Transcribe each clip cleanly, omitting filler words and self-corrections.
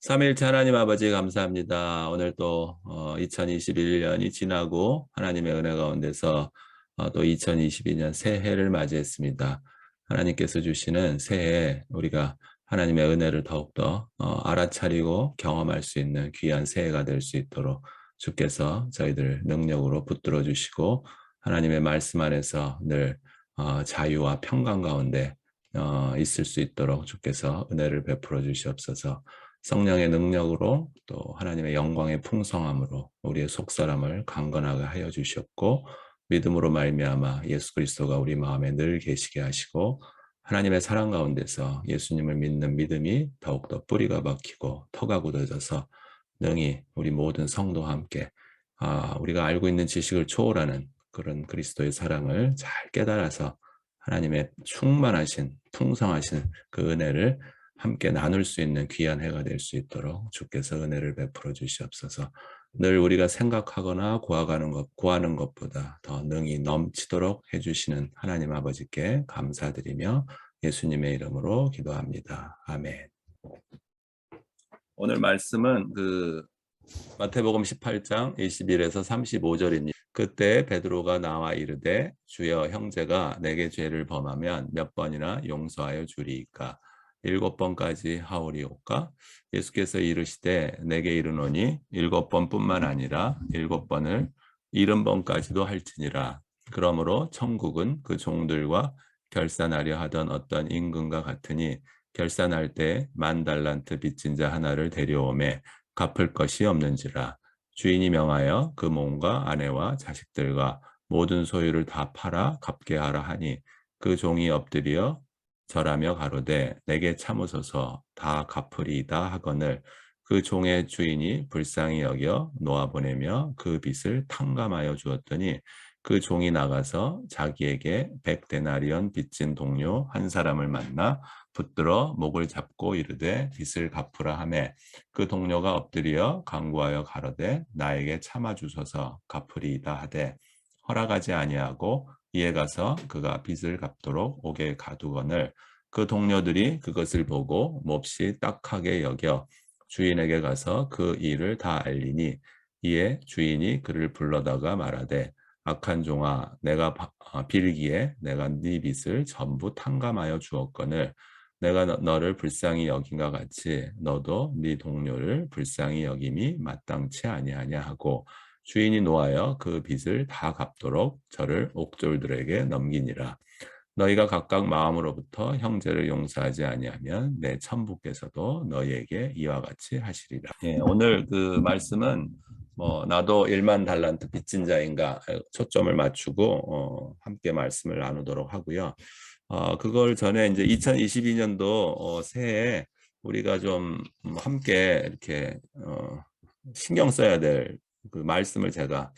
삼위일체 하나님 아버지 감사합니다. 오늘 또 2021년이 지나고 하나님의 은혜 가운데서 또 2022년 새해를 맞이했습니다. 하나님께서 주시는 새해에 우리가 하나님의 은혜를 더욱더 알아차리고 경험할 수 있는 귀한 새해가 될 수 있도록 주께서 저희들 능력으로 붙들어 주시고 하나님의 말씀 안에서 늘 자유와 평강 가운데 있을 수 있도록 주께서 은혜를 베풀어 주시옵소서. 성령의 능력으로 또 하나님의 영광의 풍성함으로 우리의 속사람을 강건하게 하여 주셨고 믿음으로 말미암아 예수 그리스도가 우리 마음에 늘 계시게 하시고 하나님의 사랑 가운데서 예수님을 믿는 믿음이 더욱더 뿌리가 박히고 터가 굳어져서 능히 우리 모든 성도와 함께 우리가 알고 있는 지식을 초월하는 그런 그리스도의 사랑을 잘 깨달아서 하나님의 충만하신 풍성하신 그 은혜를 함께 나눌 수 있는 귀한 해가 될 수 있도록 주께서 은혜를 베풀어 주시옵소서. 늘 우리가 생각하거나 구하는 것보다 더 능히 넘치도록 해주시는 하나님 아버지께 감사드리며 예수님의 이름으로 기도합니다. 아멘. 오늘 말씀은 마태복음 18장 21에서 35절입니다. 그때 베드로가 나와 이르되 주여 형제가 내게 죄를 범하면 몇 번이나 용서하여 주리이까 7번까지 하오리오까. 예수께서 이르시되 내게 이르노니 7번뿐만 아니라 7번을 70번까지도 할지니라. 그러므로 천국은 그 종들과 결산하려 하던 어떤 임금과 같으니 결산할 때 10,000달란트 빚진 자 하나를 데려오매 갚을 것이 없는지라. 주인이 명하여 그 몸과 아내와 자식들과 모든 소유를 다 팔아 갚게 하라 하니 그 종이 엎드려 절하며 가로되 내게 참으소서 다 갚으리이다 하거늘 그 종의 주인이 불쌍히 여겨 놓아보내며 그 빚을 탕감하여 주었더니 그 종이 나가서 자기에게 100데나리온 빚진 동료 한 사람을 만나 붙들어 목을 잡고 이르되 빚을 갚으라 하매 그 동료가 엎드려 간구하여 가로되 나에게 참아 주소서 갚으리이다 하되 허락하지 아니하고 이에 가서 그가 빚을 갚도록 옥에 가두거늘 그 동료들이 그것을 보고 몹시 딱하게 여겨 주인에게 가서 그 일을 다 알리니 이에 주인이 그를 불러다가 말하되 악한 종아 내가 빌기에 내가 네 빚을 전부 탕감하여 주었거늘 내가 너를 불쌍히 여긴과 같이 너도 네 동료를 불쌍히 여김이 마땅치 아니하냐 하고 주인이 노하여 그 빚을 다 갚도록 저를 옥졸들에게 넘기니라. 너희가 각각 마음으로부터 형제를 용서하지 아니하면 내 천부께서도 너희에게 이와 같이 하시리라. 예, 오늘 그 말씀은 나도 1만 달란트 빚진 자인가 초점을 맞추고 함께 말씀을 나누도록 하고요. 그걸 전에 이제 2022년도 새해에 우리가 좀 함께 이렇게 신경 써야 될 그 말씀을 제가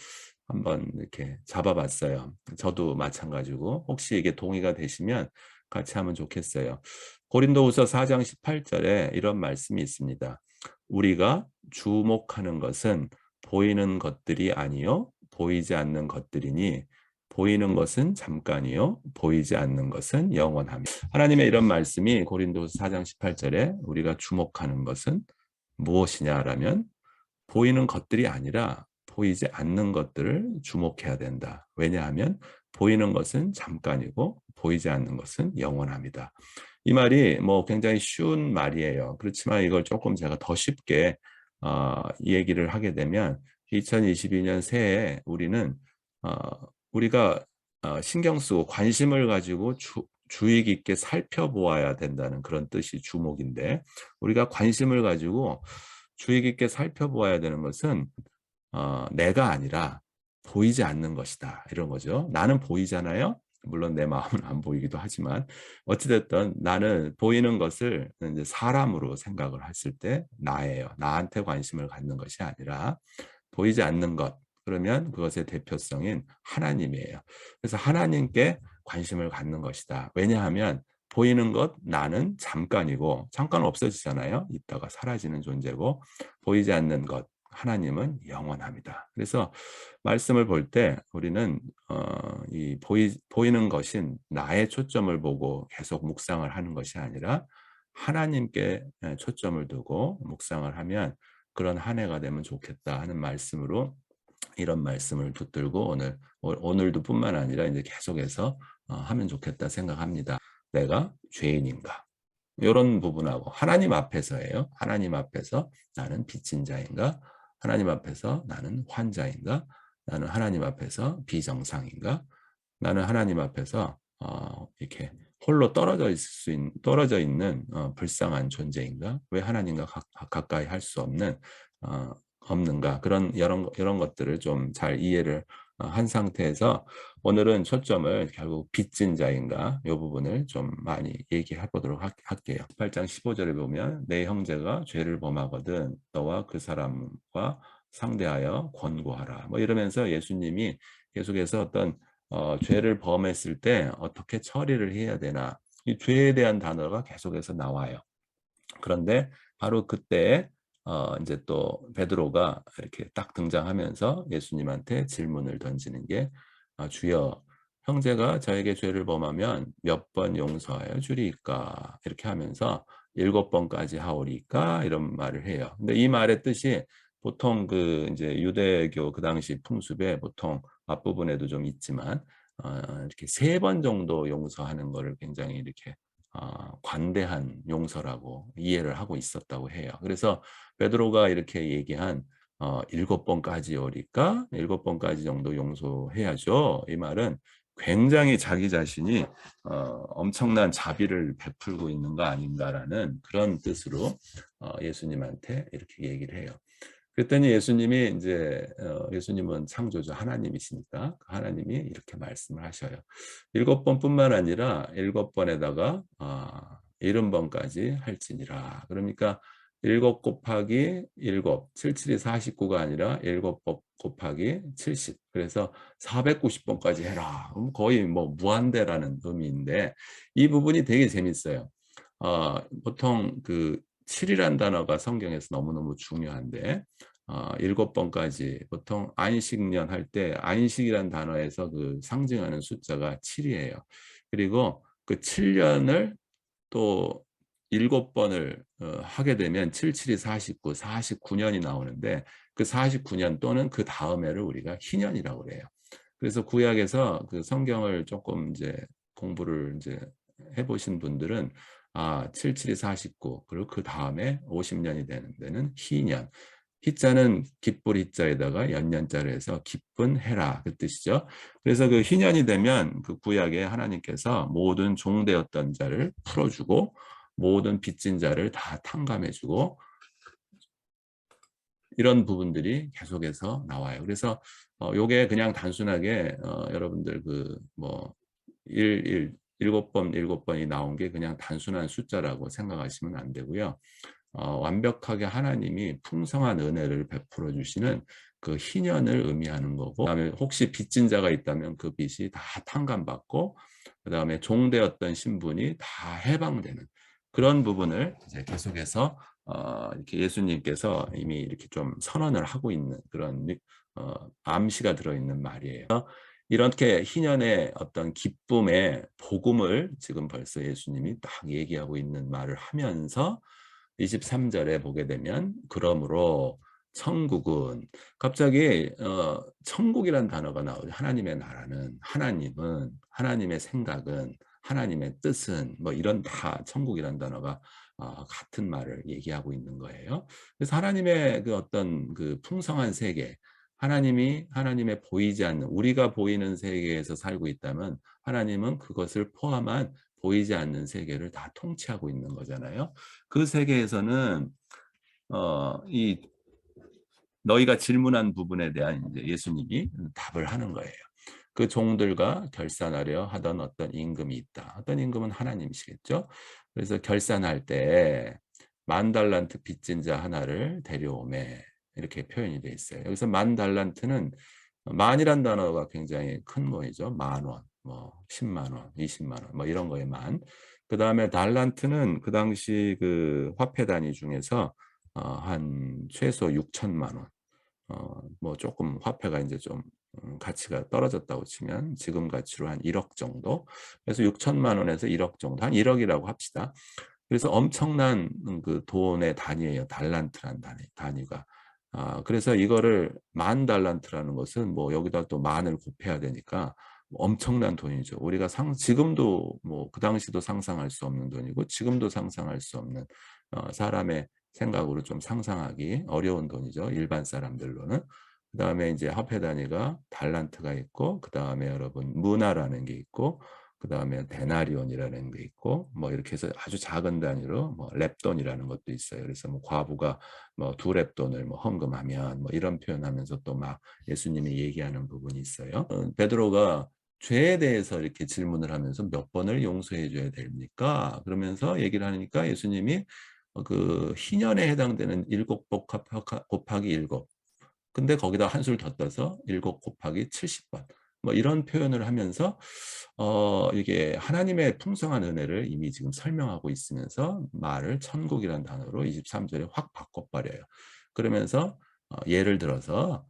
한번 이렇게 잡아봤어요. 저도 마찬가지고 혹시 이게 동의가 되시면 같이 하면 좋겠어요. 고린도후서 4장 18절에 이런 말씀이 있습니다. 우리가 주목하는 것은 보이는 것들이 아니요 보이지 않는 것들이니 보이는 것은 잠깐이요 보이지 않는 것은 영원합니다. 하나님의 이런 말씀이 고린도후서 4장 18절에 우리가 주목하는 것은 무엇이냐라면 보이는 것들이 아니라 보이지 않는 것들을 주목해야 된다. 왜냐하면 보이는 것은 잠깐이고 보이지 않는 것은 영원합니다. 이 말이 굉장히 쉬운 말이에요. 그렇지만 이걸 조금 제가 더 쉽게 이 얘기를 하게 되면 2022년 새해에 우리가 신경 쓰고 관심을 가지고 주의 깊게 살펴보아야 된다는 그런 뜻이 주목인데 우리가 관심을 가지고 주의 깊게 살펴보아야 되는 것은 내가 아니라 보이지 않는 것이다. 이런 거죠. 나는 보이잖아요. 물론 내 마음은 안 보이기도 하지만 어찌됐든 나는 보이는 것을 이제 사람으로 생각을 했을 때 나예요. 나한테 관심을 갖는 것이 아니라 보이지 않는 것. 그러면 그것의 대표성인 하나님이에요. 그래서 하나님께 관심을 갖는 것이다. 왜냐하면 보이는 것 나는 잠깐이고 잠깐 없어지잖아요. 있다가 사라지는 존재고 보이지 않는 것 하나님은 영원합니다. 그래서 말씀을 볼 때 우리는 보이는 것인 나의 초점을 보고 계속 묵상을 하는 것이 아니라 하나님께 초점을 두고 묵상을 하면 그런 한 해가 되면 좋겠다 하는 말씀으로 이런 말씀을 붙들고 오늘도 뿐만 아니라 이제 계속해서 하면 좋겠다 생각합니다. 내가 죄인인가? 이런 부분하고 하나님 앞에서예요. 하나님 앞에서 나는 빚진 자인가? 하나님 앞에서 나는 환자인가? 나는 하나님 앞에서 비정상인가? 나는 하나님 앞에서 이렇게 홀로 떨어져 있는 불쌍한 존재인가? 왜 하나님과 가까이 할 수 없는 없는가? 그런 이런 것들을 좀 잘 이해를 한 상태에서 오늘은 초점을 결국 빚진 자인가 이 부분을 좀 많이 얘기해 보도록 할게요. 8장 15절에 보면 내 형제가 죄를 범하거든 너와 그 사람과 상대하여 권고하라. 뭐 이러면서 예수님이 계속해서 어떤 죄를 범했을 때 어떻게 처리를 해야 되나 이 죄에 대한 단어가 계속해서 나와요. 그런데 바로 그때 이제 또 베드로가 이렇게 딱 등장하면서 예수님한테 질문을 던지는 게 주여 형제가 저에게 죄를 범하면 몇 번 용서하여 주리이까 이렇게 하면서 7번까지 하오리까 이런 말을 해요. 근데 이 말의 뜻이 보통 그 이제 유대교 그 당시 풍습에 보통 앞부분에도 좀 있지만 이렇게 3번 정도 용서하는 거를 굉장히 이렇게 관대한 용서라고 이해를 하고 있었다고 해요. 그래서 베드로가 이렇게 얘기한 7번까지 오리까 7번까지 정도 용서해야죠. 이 말은 굉장히 자기 자신이 엄청난 자비를 베풀고 있는 거 아닌가라는 그런 뜻으로 예수님한테 이렇게 얘기를 해요. 그랬더니 예수님이 이제 예수님은 창조주 하나님이시니까 그 하나님이 이렇게 말씀을 하셔요. 7번뿐만 아니라 7번에다가 70번까지 할지니라. 그러니까 7 곱하기 7, 77이 49가 아니라 7 곱하기 70. 그래서 490번까지 해라. 그럼 거의 뭐 무한대라는 의미인데 이 부분이 되게 재밌어요. 보통 그 7이란 단어가 성경에서 너무너무 중요한데 7번까지 보통 안식년 할 때 안식이란 단어에서 그 상징하는 숫자가 7이에요. 그리고 그 7년을 또 7번을 하게 되면 7, 7이 49, 49년이 나오는데 그 49년 또는 그 다음 해를 우리가 희년이라고 그래요. 그래서 구약에서 그 성경을 조금 이제 공부를 이제 해보신 분들은 7, 7이 49 그리고 그 다음에 50년이 되는 데는 희년. 희자는 기쁠 희자에다가 연년자를 해서 기쁜 해라 그 뜻이죠. 그래서 그 희년이 되면 그 구약에 하나님께서 모든 종되었던 자를 풀어주고 모든 빚진 자를 다 탕감해주고 이런 부분들이 계속해서 나와요. 그래서 요게 그냥 단순하게 여러분들 그뭐 7번이 나온 게 그냥 단순한 숫자라고 생각하시면 안 되고요. 완벽하게 하나님이 풍성한 은혜를 베풀어 주시는 그 희년을 의미하는 거고 그다음에 혹시 빚진 자가 있다면 그 빚이 다 탕감받고 그다음에 종되었던 신분이 다 해방되는 그런 부분을 이제 계속해서 이렇게 예수님께서 이미 이렇게 좀 선언을 하고 있는 그런 암시가 들어있는 말이에요. 이렇게 희년의 어떤 기쁨의 복음을 지금 벌써 예수님이 딱 얘기하고 있는 말을 하면서 23절에 보게 되면 그러므로 천국은 갑자기 천국이란 단어가 나오죠. 하나님의 나라는 하나님은 하나님의 생각은 하나님의 뜻은 뭐 이런 다 천국이란 단어가 같은 말을 얘기하고 있는 거예요. 그래서 하나님의 그 어떤 그 풍성한 세계 하나님의 보이지 않는 우리가 보이는 세계에서 살고 있다면 하나님은 그것을 포함한 보이지 않는 세계를 다 통치하고 있는 거잖아요. 그 세계에서는 이 너희가 질문한 부분에 대한 이제 예수님이 답을 하는 거예요. 그 종들과 결산하려 하던 어떤 임금이 있다. 어떤 임금은 하나님이시겠죠. 그래서 결산할 때 10,000달란트 빚진 자 하나를 데려오매 이렇게 표현이 돼 있어요. 여기서 10,000달란트는 만이란 단어가 굉장히 큰 거이죠. 10,000원, 뭐 10만 원, 20만 원, 뭐 이런 거에 만. 그 다음에 달란트는 그 당시 그 화폐 단위 중에서 한 최소 6천만 원. 뭐 조금 화폐가 이제 좀 가치가 떨어졌다고 치면 지금 가치로 한 1억 정도. 그래서 6천만 원에서 1억 정도, 한 1억이라고 합시다. 그래서 엄청난 그 돈의 단위예요. 달란트란 단위가. 그래서 이거를 10,000달란트라는 것은 뭐 여기다 또 만을 곱해야 되니까 엄청난 돈이죠. 우리가 지금도 뭐 그 당시도 상상할 수 없는 돈이고 지금도 상상할 수 없는 사람의 생각으로 좀 상상하기 어려운 돈이죠. 일반 사람들로는. 그다음에 이제 화폐 단위가 달란트가 있고 그다음에 여러분 문화라는 게 있고 그다음에 데나리온이라는 게 있고 뭐 이렇게 해서 아주 작은 단위로 뭐 렙돈이라는 것도 있어요. 그래서 뭐 과부가 뭐 2렙돈을 뭐 헌금하면 뭐 이런 표현하면서 또 막 예수님이 얘기하는 부분이 있어요. 베드로가 죄에 대해서 이렇게 질문을 하면서 몇 번을 용서해 줘야 됩니까? 그러면서 얘기를 하니까 예수님이 그 희년에 해당되는 7복 곱하기 7. 근데 거기다 한술 더 떠서 7 곱하기 70번. 뭐 이런 표현을 하면서 이게 하나님의 풍성한 은혜를 이미 지금 설명하고 있으면서 말을 천국이라는 단어로 23절에 확 바꿔버려요. 그러면서 예를 들어서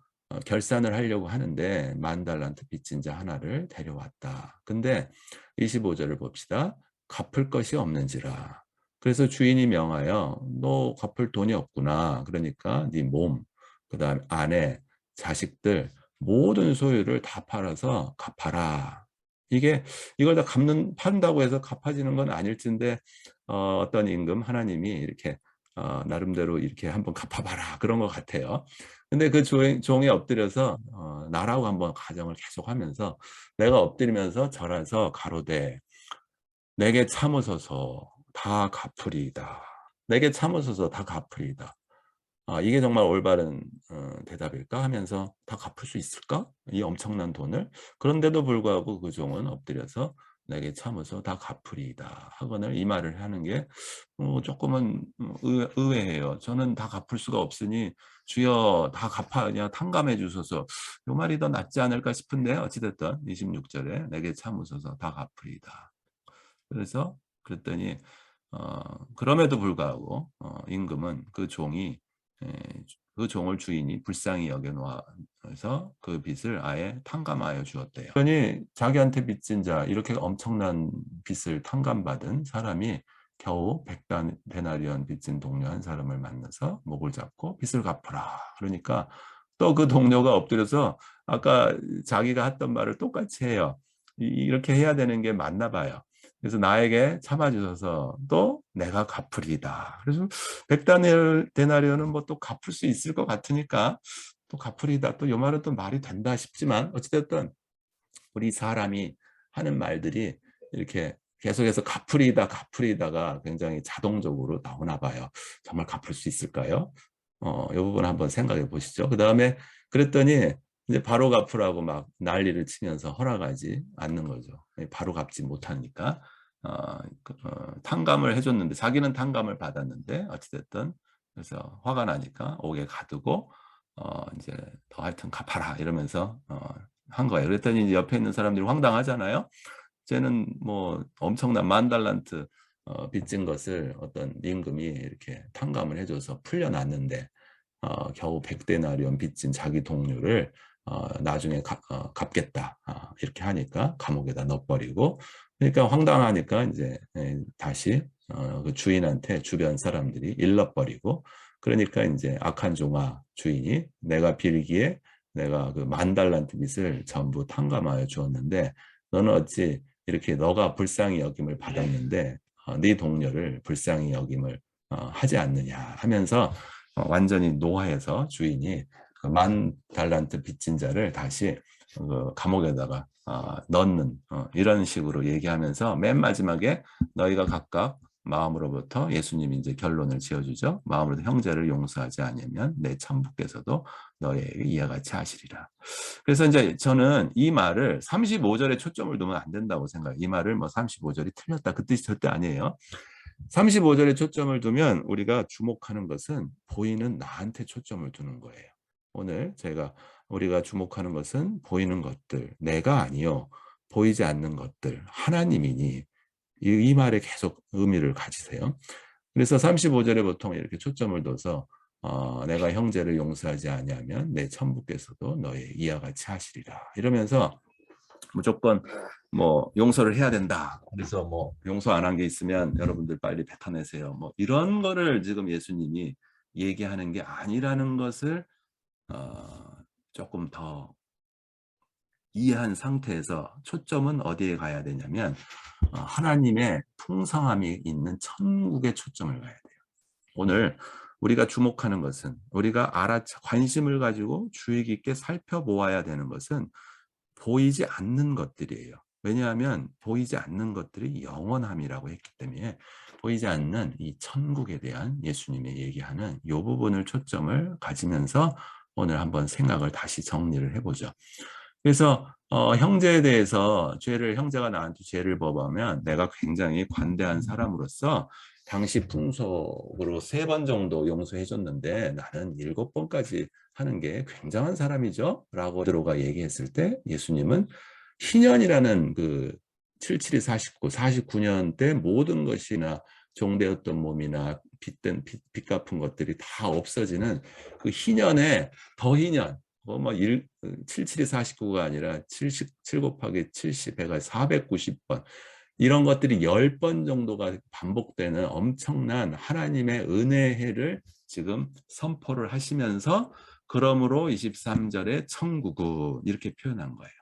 결산을 하려고 하는데 10,000달란트 빚진 자 하나를 데려왔다. 근데 25절을 봅시다. 갚을 것이 없는지라. 그래서 주인이 명하여 너 갚을 돈이 없구나. 그러니까 네 몸, 그다음 아내, 자식들 모든 소유를 다 팔아서 갚아라. 이걸 다 판다고 해서 갚아지는 건 아닐진데 어떤 임금 하나님이 이렇게 나름대로 이렇게 한번 갚아봐라 그런 것 같아요. 근데 그 종이 엎드려서 나라고 한번 가정을 계속하면서 내가 엎드리면서 절해서 가로되 내게 참으소서 다 갚으리이다. 내게 참으소서 다 갚으리이다. 이게 정말 올바른 대답일까 하면서 다 갚을 수 있을까? 이 엄청난 돈을. 그런데도 불구하고 그 종은 엎드려서 내게 참으소 다 갚으리이다 하거늘 이 말을 하는 게 조금은 의외해요. 저는 다 갚을 수가 없으니 주여 다 갚아냐 탕감해 주소서. 이 말이 더 낫지 않을까 싶은데 어찌됐든 26절에 내게 참으소서 다 갚으리이다. 그래서 그랬더니 그럼에도 불구하고 임금은 그 종이 그 종을 주인이 불쌍히 여겨놓아서 그 빚을 아예 탕감하여 주었대요. 그러니 자기한테 빚진 자 이렇게 엄청난 빚을 탕감받은 사람이 겨우 100데나리온 빚진 동료 한 사람을 만나서 목을 잡고 빚을 갚으라. 그러니까 또 그 동료가 엎드려서 아까 자기가 했던 말을 똑같이 해요. 이렇게 해야 되는 게 맞나 봐요. 그래서 나에게 참아주셔서 또 내가 갚으리이다. 그래서 백데나리온은 뭐 또 갚을 수 있을 것 같으니까 또 갚으리이다. 또 이 말은 또 말이 된다 싶지만 어찌됐든 우리 사람이 하는 말들이 이렇게 계속해서 갚으리이다, 갚으리이다가 굉장히 자동적으로 나오나 봐요. 정말 갚을 수 있을까요? 이 부분 한번 생각해 보시죠. 그 다음에 그랬더니 이제 바로 갚으라고 막 난리를 치면서 허락하지 않는 거죠. 바로 갚지 못하니까 탕감을 해줬는데 자기는 탕감을 받았는데 어찌됐든 그래서 화가 나니까 옥에 가두고 이제 더 하여튼 갚아라 이러면서 한 거예요. 그랬더니 이제 옆에 있는 사람들이 황당하잖아요. 쟤는 뭐 엄청난 10,000달란트 빚진 것을 어떤 임금이 이렇게 탕감을 해줘서 풀려났는데 겨우 100데나리온 빚진 자기 동료를 나중에 갚겠다 이렇게 하니까 감옥에다 넣어버리고 그러니까 황당하니까 이제 다시 그 주인한테 주변 사람들이 일러버리고 그러니까 이제 악한 종아 주인이 내가 빌기에 내가 그 10,000달란트 빚을 전부 탕감하여 주었는데 너는 어찌 이렇게 너가 불쌍히 여김을 받았는데 네 동료를 불쌍히 여김을 하지 않느냐 하면서 완전히 노화해서 주인이 그 10,000달란트 빚진 자를 다시 그 감옥에다가 넣는 이런 식으로 얘기하면서 맨 마지막에 너희가 각각 마음으로부터 예수님이 이제 결론을 지어주죠. 마음으로 형제를 용서하지 않으면 내 천부께서도 너희에게 이와 같이 하시리라. 그래서 이제 저는 이 말을 35절에 초점을 두면 안 된다고 생각해요. 이 말을 뭐 35절이 틀렸다 그 뜻이 절대 아니에요. 35절에 초점을 두면 우리가 주목하는 것은 보이는 나한테 초점을 두는 거예요. 오늘 우리가 주목하는 것은 보이는 것들, 내가 아니요. 보이지 않는 것들, 하나님이니 이 말에 계속 의미를 가지세요. 그래서 35절에 보통 이렇게 초점을 둬서 내가 형제를 용서하지 아니하면 내 천부께서도 너의 이와 같이 하시리라. 이러면서 무조건 뭐 용서를 해야 된다. 그래서 뭐 용서 안 한 게 있으면 여러분들 빨리 뱉어내세요. 뭐 이런 거를 지금 예수님이 얘기하는 게 아니라는 것을 조금 더 이해한 상태에서 초점은 어디에 가야 되냐면 하나님의 풍성함이 있는 천국에 초점을 가야 돼요. 오늘 우리가 주목하는 것은, 우리가 관심을 가지고 주의 깊게 살펴보아야 되는 것은 보이지 않는 것들이에요. 왜냐하면 보이지 않는 것들이 영원함이라고 했기 때문에 보이지 않는 이 천국에 대한 예수님의 얘기하는 이 부분을 초점을 가지면서 오늘 한번 생각을 다시 정리를 해보죠. 그래서 형제에 대해서 형제가 나한테 죄를 범하면 내가 굉장히 관대한 사람으로서 당시 풍속으로 3번 정도 용서해 줬는데 나는 7번까지 하는 게 굉장한 사람이죠 라고 베드로가 얘기했을 때 예수님은 희년이라는 그 77이 49년 때 모든 것이나 종되었던 몸이나 빚 갚은 것들이 다 없어지는 그 희년에 더 희년, 77이 49가 아니라 7 곱하기 70 해가 490번, 이런 것들이 10번 정도가 반복되는 엄청난 하나님의 은혜의 해를 지금 선포를 하시면서 그러므로 23절에 천국은 이렇게 표현한 거예요.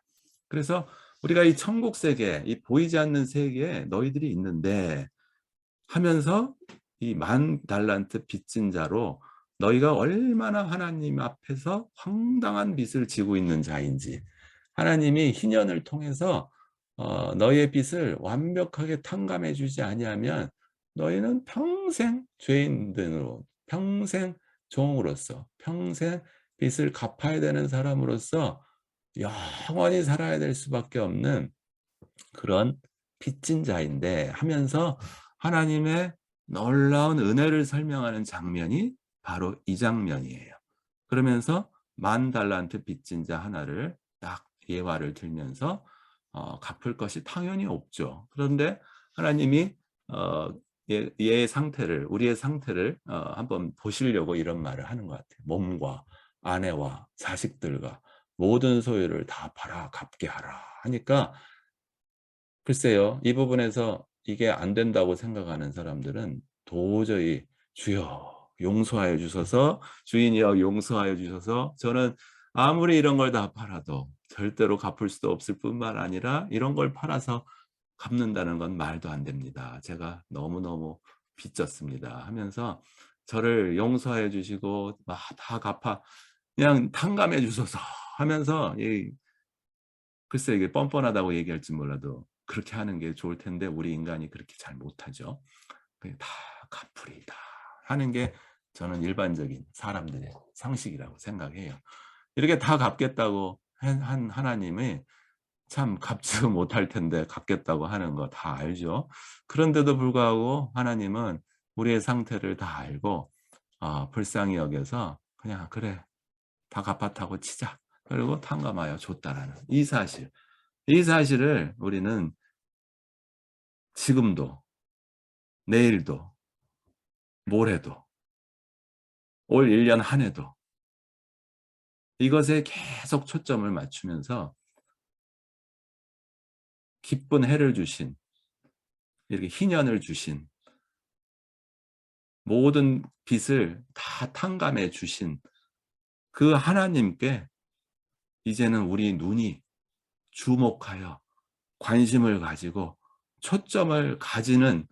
그래서 우리가 이 천국 세계, 이 보이지 않는 세계에 너희들이 있는데 하면서 이 10,000달란트 빚진 자로 너희가 얼마나 하나님 앞에서 황당한 빚을 지고 있는 자인지, 하나님이 희년을 통해서 너희의 빚을 완벽하게 탕감해 주지 아니하면 너희는 평생 죄인으로, 평생 종으로서, 평생 빚을 갚아야 되는 사람으로서 영원히 살아야 될 수밖에 없는 그런 빚진 자인데 하면서 하나님의 놀라운 은혜를 설명하는 장면이 바로 이 장면이에요. 그러면서 10,000달란트 빚진 자 하나를 딱 예화를 들면서 갚을 것이 당연히 없죠. 그런데 하나님이 얘의 상태를, 우리의 상태를 한번 보시려고 이런 말을 하는 것 같아요. 몸과 아내와 자식들과 모든 소유를 다 팔아 갚게 하라 하니까, 글쎄요, 이 부분에서 이게 안 된다고 생각하는 사람들은 도저히 주여 용서하여 주셔서, 주인이여 용서하여 주셔서, 저는 아무리 이런 걸 다 팔아도 절대로 갚을 수도 없을 뿐만 아니라 이런 걸 팔아서 갚는다는 건 말도 안 됩니다. 제가 너무너무 빚졌습니다 하면서 저를 용서해 주시고 다 갚아 그냥 탕감해 주소서 하면서, 글쎄 이게 뻔뻔하다고 얘기할지 몰라도 그렇게 하는 게 좋을 텐데 우리 인간이 그렇게 잘 못하죠. 그냥 다 갚으리다 하는 게 저는 일반적인 사람들의 상식이라고 생각해요. 이렇게 다 갚겠다고 한 하나님이 참 갚지 못할 텐데 갚겠다고 하는 거 다 알죠. 그런데도 불구하고 하나님은 우리의 상태를 다 알고 불쌍히 여겨서 그냥 그래 다 갚았다고 치자, 그리고 탕감하여 줬다라는 이 사실을 우리는 지금도, 내일도, 모레도, 올 1년 한 해도 이것에 계속 초점을 맞추면서 기쁜 해를 주신, 이렇게 희년을 주신, 모든 빚을 다 탕감해 주신 그 하나님께 이제는 우리 눈이 주목하여 관심을 가지고 초점을 가지는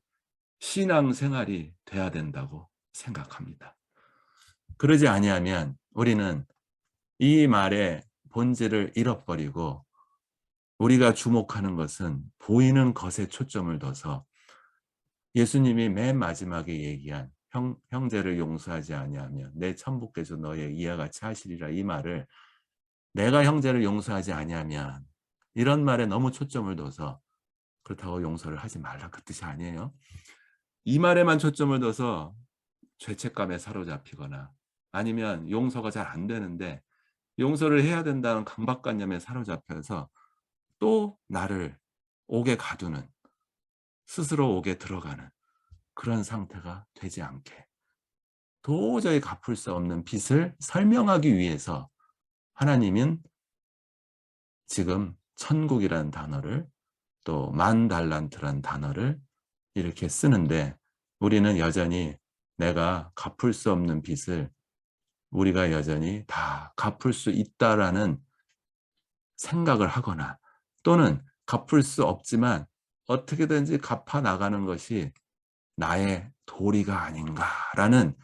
신앙생활이 돼야 된다고 생각합니다. 그러지 아니하면 우리는 이 말의 본질을 잃어버리고 우리가 주목하는 것은 보이는 것에 초점을 둬서 예수님이 맨 마지막에 얘기한 형제를 용서하지 아니하면 내 천부께서 너의 이와 같이 하시리라, 이 말을 내가 형제를 용서하지 아니하면, 이런 말에 너무 초점을 둬서 그렇다고 용서를 하지 말라 그 뜻이 아니에요. 이 말에만 초점을 둬서 죄책감에 사로잡히거나 아니면 용서가 잘 안 되는데 용서를 해야 된다는 강박관념에 사로잡혀서 또 나를 옥에 가두는, 스스로 옥에 들어가는 그런 상태가 되지 않게, 도저히 갚을 수 없는 빚을 설명하기 위해서 하나님은 지금 천국이란 단어를 또 만 달란트란 단어를 이렇게 쓰는데 우리는 여전히 내가 갚을 수 없는 빚을 우리가 여전히 다 갚을 수 있다라는 생각을 하거나 또는 갚을 수 없지만 어떻게든지 갚아 나가는 것이 나의 도리가 아닌가라는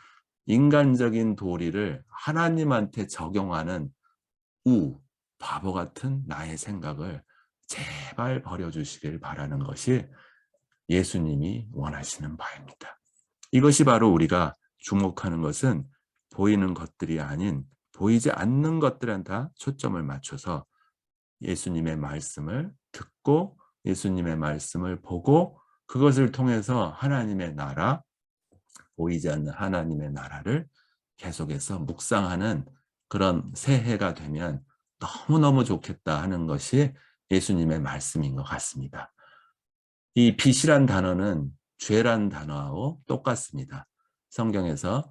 인간적인 도리를 하나님한테 적용하는 바보 같은 나의 생각을 제발 버려주시길 바라는 것이 예수님이 원하시는 바입니다. 이것이 바로 우리가 주목하는 것은 보이는 것들이 아닌 보이지 않는 것들에 다 초점을 맞춰서 예수님의 말씀을 듣고 예수님의 말씀을 보고 그것을 통해서 하나님의 나라, 보이지 않는 하나님의 나라를 계속해서 묵상하는 그런 새해가 되면 너무너무 좋겠다 하는 것이 예수님의 말씀인 것 같습니다. 이 빚이란 단어는 죄란 단어하고 똑같습니다. 성경에서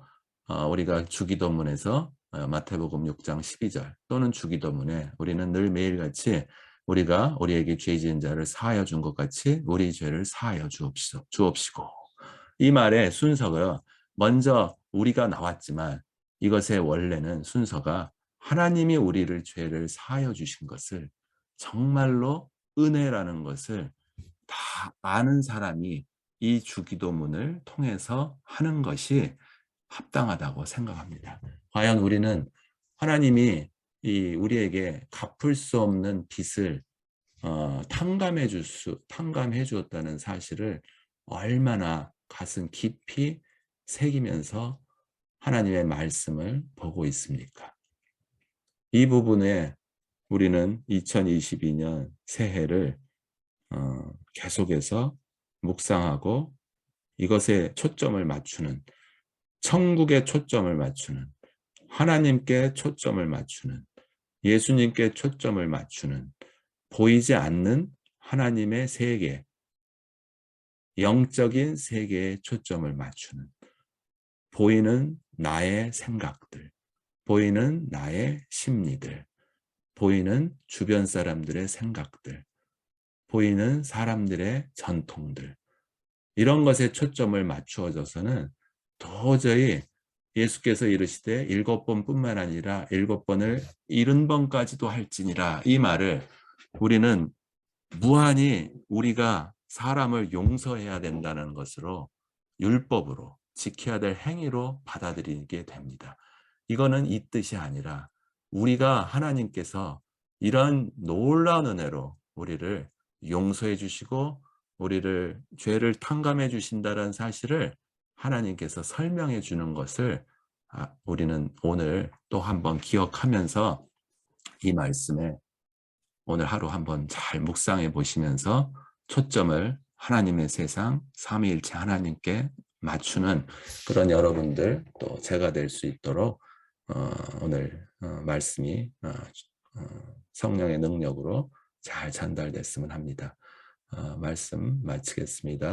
우리가 주기도문에서 마태복음 6장 12절 또는 주기도문에 우리는 늘 매일같이 우리가 우리에게 죄 지은 자를 사하여 준 것 같이 우리 죄를 사하여 주옵시고 이 말의 순서가 먼저 우리가 나왔지만 이것의 원래는 순서가 하나님이 우리를 죄를 사하여 주신 것을 정말로 은혜라는 것을 다 아는 사람이 이 주기도문을 통해서 하는 것이 합당하다고 생각합니다. 과연 우리는 하나님이 우리에게 갚을 수 없는 빚을 탕감해 주었다는 사실을 얼마나 가슴 깊이 새기면서 하나님의 말씀을 보고 있습니까? 이 부분에 우리는 2022년 새해를 계속해서 묵상하고 이것에 초점을 맞추는 천국에 초점을 맞추는 하나님께 초점을 맞추는 예수님께 초점을 맞추는 보이지 않는 하나님의 세계 영적인 세계에 초점을 맞추는 보이는 나의 생각들 보이는 나의 심리들 보이는 주변 사람들의 생각들 보이는 사람들의 전통들 이런 것에 초점을 맞추어져서는 도저히 예수께서 이르시되 7번뿐만 아니라 7번을 70번까지도 할지니라 이 말을 우리는 무한히 우리가 사람을 용서해야 된다는 것으로 율법으로 지켜야 될 행위로 받아들이게 됩니다. 이거는 이 뜻이 아니라 우리가 하나님께서 이런 놀라운 은혜로 우리를 용서해 주시고 우리를 죄를 탕감해 주신다는 사실을 하나님께서 설명해 주는 것을 우리는 오늘 또 한번 기억하면서 이 말씀에 오늘 하루 한번 잘 묵상해 보시면서 초점을 하나님의 세상 삼위일체 하나님께 맞추는 그런 여러분들 또 제가 될 수 있도록 오늘 말씀이 성령의 능력으로 잘 전달됐으면 합니다. 말씀 마치겠습니다.